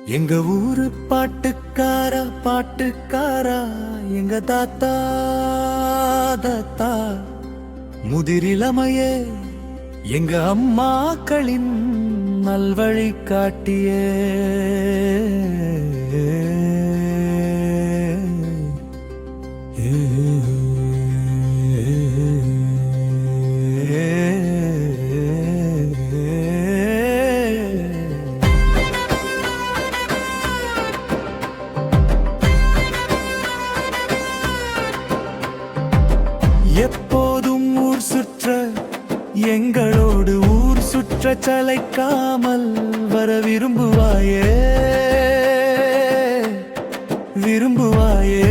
எங்க ஊரு பாட்டுக்காரா பாட்டுக்காரா எங்க தாத்தா தாத்தா முதிரிலமையே எங்க அம்மாக்களின் நல்வழி காட்டியே எப்போதும் ஊர் சுற்ற எங்களோடு ஊர் சுற்ற சளைக்காமல் வர விரும்புவாயே விரும்புவாயே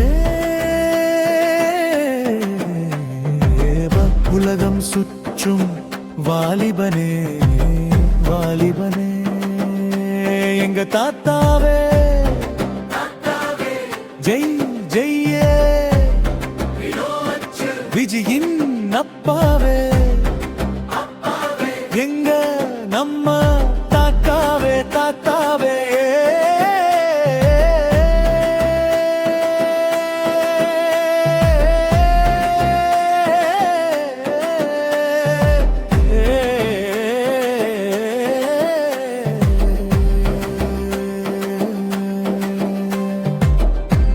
உலகம் சுற்றும் வாலிபனே வாலிபனே எங்க தாத்தாவே ஜெய் ஜெய்யே விஜயின் அப்பாவே எங்க நம்ம தாத்தாவே தாத்தாவே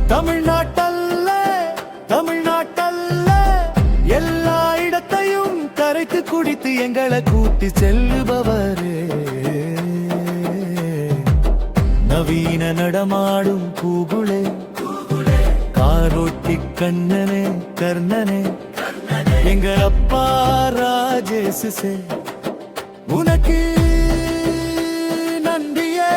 தமிழ்நாட்டல்ல தமிழ்நாட்டல்ல எல்லா இடத்தையும் கரைத்து குடித்து எங்களை கூட்டி செல்லுபவரே நவீன நடமாடும் கூகுளே காரோட்டி கண்ணனே கர்ணனே எங்க அப்பா ராஜேசே உனக்கு நன்றியே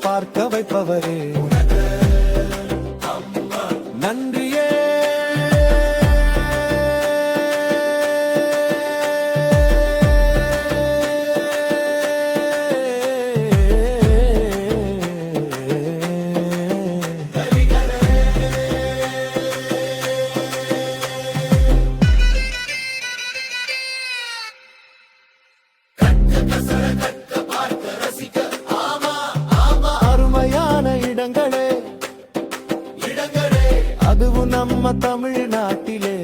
பார்க்க வைப்பவரே நன்றியே இடங்களே அதுவும் நம்ம தமிழ்நாட்டிலே